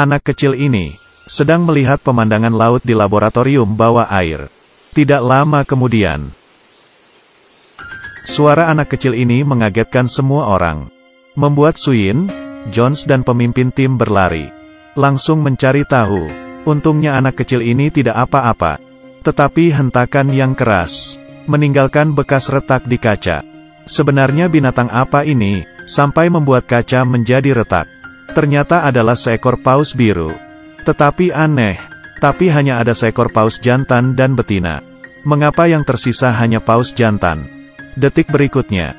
Anak kecil ini sedang melihat pemandangan laut di laboratorium bawah air. Tidak lama kemudian, suara anak kecil ini mengagetkan semua orang, membuat Suyin, Jones dan pemimpin tim berlari, langsung mencari tahu. Untungnya anak kecil ini tidak apa-apa, tetapi hentakan yang keras meninggalkan bekas retak di kaca. Sebenarnya binatang apa ini sampai membuat kaca menjadi retak? Ternyata adalah seekor paus biru. Tetapi aneh, tapi hanya ada seekor paus jantan dan betina. Mengapa yang tersisa hanya paus jantan? Detik berikutnya,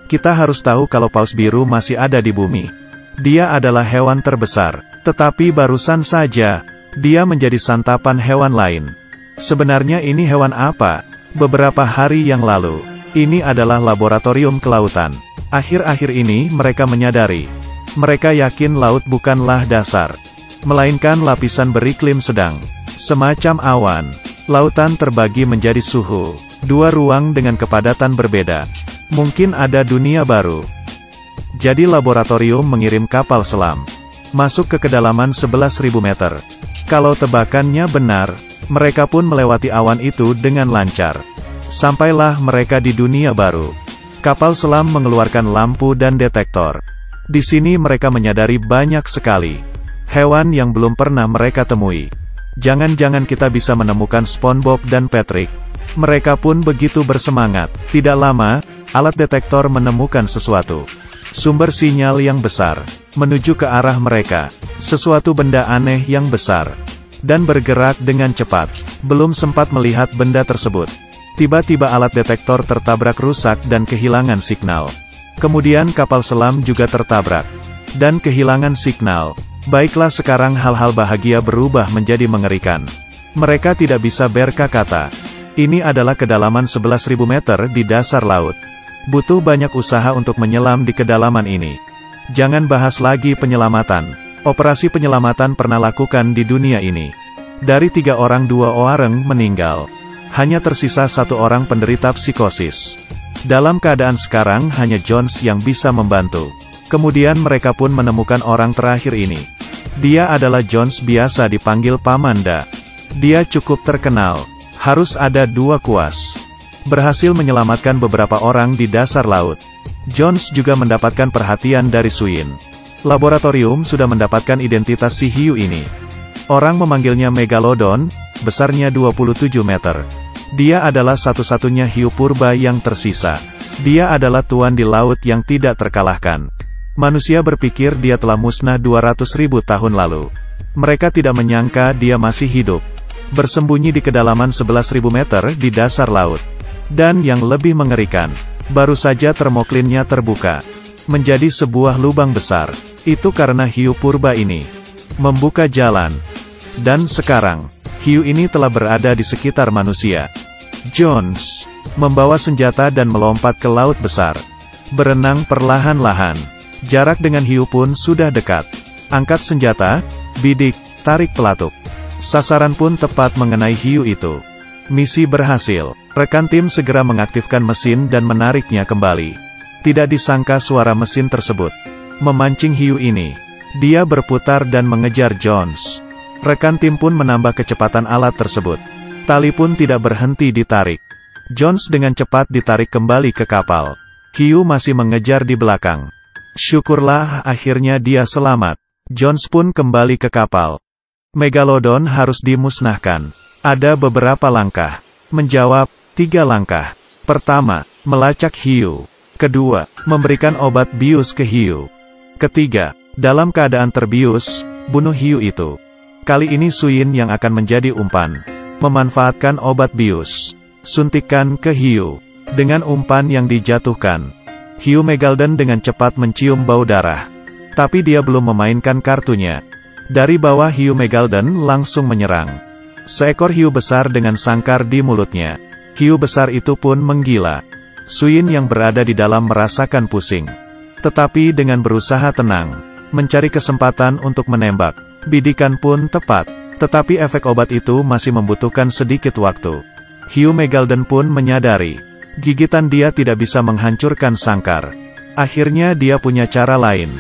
kita harus tahu kalau paus biru masih ada di bumi. Dia adalah hewan terbesar, tetapi barusan saja dia menjadi santapan hewan lain. Sebenarnya ini hewan apa? Beberapa hari yang lalu, ini adalah laboratorium kelautan. Akhir-akhir ini mereka menyadari, mereka yakin laut bukanlah dasar, melainkan lapisan beriklim sedang, semacam awan. Lautan terbagi menjadi suhu, dua ruang dengan kepadatan berbeda. Mungkin ada dunia baru. Jadi laboratorium mengirim kapal selam masuk ke kedalaman 11.000 meter. Kalau tebakannya benar, mereka pun melewati awan itu dengan lancar. Sampailah mereka di dunia baru. Kapal selam mengeluarkan lampu dan detektor. Di sini mereka menyadari banyak sekali hewan yang belum pernah mereka temui. Jangan-jangan kita bisa menemukan SpongeBob dan Patrick. Mereka pun begitu bersemangat. Tidak lama, alat detektor menemukan sesuatu. Sumber sinyal yang besar menuju ke arah mereka. Sesuatu benda aneh yang besar dan bergerak dengan cepat. Belum sempat melihat benda tersebut, tiba-tiba alat detektor tertabrak rusak dan kehilangan signal. Kemudian kapal selam juga tertabrak dan kehilangan signal. Baiklah, sekarang hal-hal bahagia berubah menjadi mengerikan. Mereka tidak bisa berkata-kata. Ini adalah kedalaman 11.000 meter di dasar laut. Butuh banyak usaha untuk menyelam di kedalaman ini. Jangan bahas lagi penyelamatan. Operasi penyelamatan pernah lakukan di dunia ini. Dari 3 orang 2 orang meninggal. Hanya tersisa 1 orang penderita psikosis. Dalam keadaan sekarang hanya Jones yang bisa membantu. Kemudian mereka pun menemukan orang terakhir ini. Dia adalah Jones, biasa dipanggil Pamanda. Dia cukup terkenal. Harus ada 2 kuas. Berhasil menyelamatkan beberapa orang di dasar laut. Jones juga mendapatkan perhatian dari Suyin. Laboratorium sudah mendapatkan identitas si hiu ini. Orang memanggilnya Megalodon, besarnya 27 meter. Dia adalah satu-satunya hiu purba yang tersisa. Dia adalah tuan di laut yang tidak terkalahkan. Manusia berpikir dia telah musnah 200.000 tahun lalu. Mereka tidak menyangka dia masih hidup, bersembunyi di kedalaman 11.000 meter di dasar laut. Dan yang lebih mengerikan, baru saja termoklinnya terbuka menjadi sebuah lubang besar. Itu karena hiu purba ini membuka jalan. Dan sekarang, hiu ini telah berada di sekitar manusia. Jones membawa senjata dan melompat ke laut besar. Berenang perlahan-lahan. Jarak dengan hiu pun sudah dekat. Angkat senjata, bidik, tarik pelatuk. Sasaran pun tepat mengenai hiu itu. Misi berhasil. Rekan tim segera mengaktifkan mesin dan menariknya kembali. Tidak disangka suara mesin tersebut memancing hiu ini. Dia berputar dan mengejar Jones. Rekan tim pun menambah kecepatan alat tersebut. Tali pun tidak berhenti ditarik. Jones dengan cepat ditarik kembali ke kapal. Hiu masih mengejar di belakang. Syukurlah akhirnya dia selamat. Jones pun kembali ke kapal. Megalodon harus dimusnahkan. Ada beberapa langkah. Menjawab, 3 langkah. Pertama, melacak hiu. Kedua, memberikan obat bius ke hiu. Ketiga, dalam keadaan terbius, bunuh hiu itu. Kali ini Suyin yang akan menjadi umpan. Memanfaatkan obat bius. Suntikan ke hiu. Dengan umpan yang dijatuhkan, hiu Megalodon dengan cepat mencium bau darah. Tapi dia belum memainkan kartunya. Dari bawah hiu Megalodon langsung menyerang. Seekor hiu besar dengan sangkar di mulutnya. Hiu besar itu pun menggila. Suyin yang berada di dalam merasakan pusing. Tetapi dengan berusaha tenang, mencari kesempatan untuk menembak. Bidikan pun tepat. Tetapi efek obat itu masih membutuhkan sedikit waktu. Hiu Megalodon pun menyadari, gigitan dia tidak bisa menghancurkan sangkar. Akhirnya dia punya cara lain.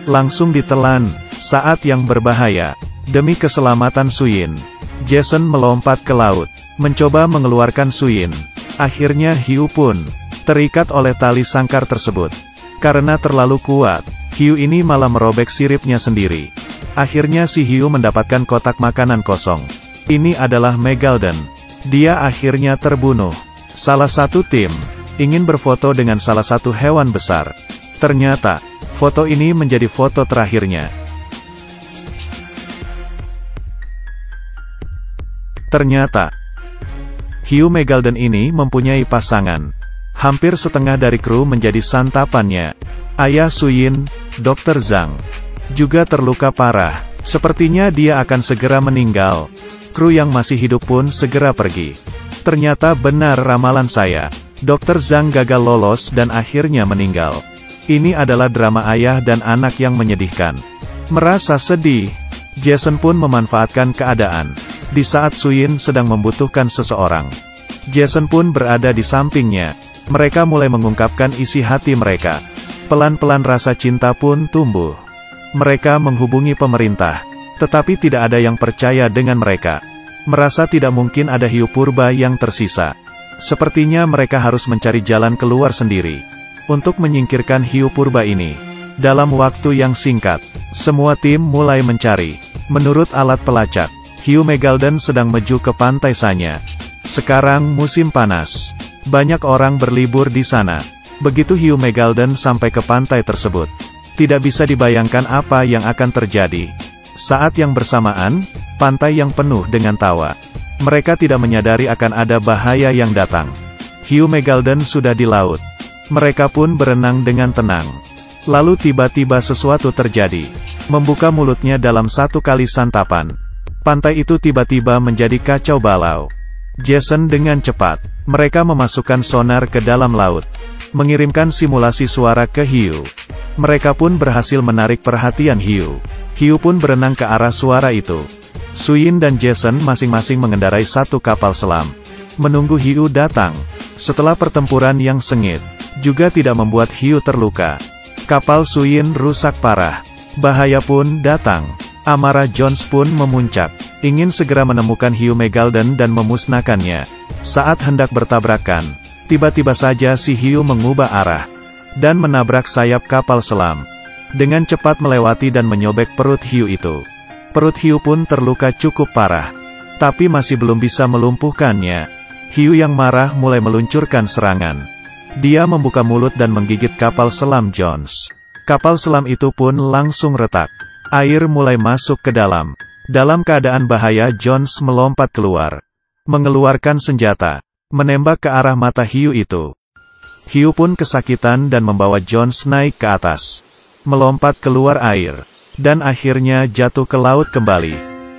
Langsung ditelan, saat yang berbahaya. Demi keselamatan Suyin, Jason melompat ke laut, mencoba mengeluarkan Suyin. Akhirnya hiu pun terikat oleh tali sangkar tersebut. Karena terlalu kuat, hiu ini malah merobek siripnya sendiri. Akhirnya si hiu mendapatkan kotak makanan kosong. Ini adalah Megalodon. Dia akhirnya terbunuh. Salah satu tim ingin berfoto dengan salah satu hewan besar. Ternyata, foto ini menjadi foto terakhirnya. Ternyata, hiu Megalodon ini mempunyai pasangan. Hampir setengah dari kru menjadi santapannya. Ayah Suyin, Dr. Zhang, juga terluka parah. Sepertinya dia akan segera meninggal. Kru yang masih hidup pun segera pergi. Ternyata benar ramalan saya. Dr. Zhang gagal lolos dan akhirnya meninggal. Ini adalah drama ayah dan anak yang menyedihkan. Merasa sedih, Jason pun memanfaatkan keadaan. Di saat Suyin sedang membutuhkan seseorang, Jason pun berada di sampingnya. Mereka mulai mengungkapkan isi hati mereka. Pelan-pelan rasa cinta pun tumbuh. Mereka menghubungi pemerintah, tetapi tidak ada yang percaya dengan mereka. Merasa tidak mungkin ada hiu purba yang tersisa. Sepertinya mereka harus mencari jalan keluar sendiri untuk menyingkirkan hiu purba ini. Dalam waktu yang singkat, semua tim mulai mencari. Menurut alat pelacak, hiu Megalodon sedang menuju ke pantai Sanya. Sekarang musim panas. Banyak orang berlibur di sana. Begitu hiu Megalodon sampai ke pantai tersebut, tidak bisa dibayangkan apa yang akan terjadi. Saat yang bersamaan, pantai yang penuh dengan tawa. Mereka tidak menyadari akan ada bahaya yang datang. Hiu Megalodon sudah di laut. Mereka pun berenang dengan tenang. Lalu tiba-tiba sesuatu terjadi. Membuka mulutnya dalam satu kali santapan. Pantai itu tiba-tiba menjadi kacau balau. Jason dengan cepat, mereka memasukkan sonar ke dalam laut, mengirimkan simulasi suara ke hiu. Mereka pun berhasil menarik perhatian hiu. Hiu pun berenang ke arah suara itu. Suyin dan Jason masing-masing mengendarai satu kapal selam, menunggu hiu datang. Setelah pertempuran yang sengit, juga tidak membuat hiu terluka. Kapal Suyin rusak parah. Bahaya pun datang. Amarah Jones pun memuncak, ingin segera menemukan hiu Megalodon dan memusnahkannya. Saat hendak bertabrakan, tiba-tiba saja si hiu mengubah arah, dan menabrak sayap kapal selam. Dengan cepat melewati dan menyobek perut hiu itu. Perut hiu pun terluka cukup parah, tapi masih belum bisa melumpuhkannya. Hiu yang marah mulai meluncurkan serangan. Dia membuka mulut dan menggigit kapal selam Jones. Kapal selam itu pun langsung retak. Air mulai masuk ke dalam. Dalam keadaan bahaya, Jones melompat keluar, mengeluarkan senjata, menembak ke arah mata hiu itu. Hiu pun kesakitan dan membawa Jones naik ke atas, melompat keluar air, dan akhirnya jatuh ke laut kembali.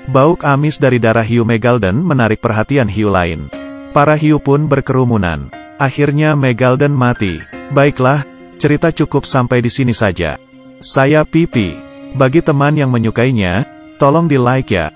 Bau amis dari darah hiu Megalodon menarik perhatian hiu lain. Para hiu pun berkerumunan. Akhirnya Megalodon mati. Baiklah, cerita cukup sampai di sini saja. Saya Pipi. Bagi teman yang menyukainya, tolong di like ya.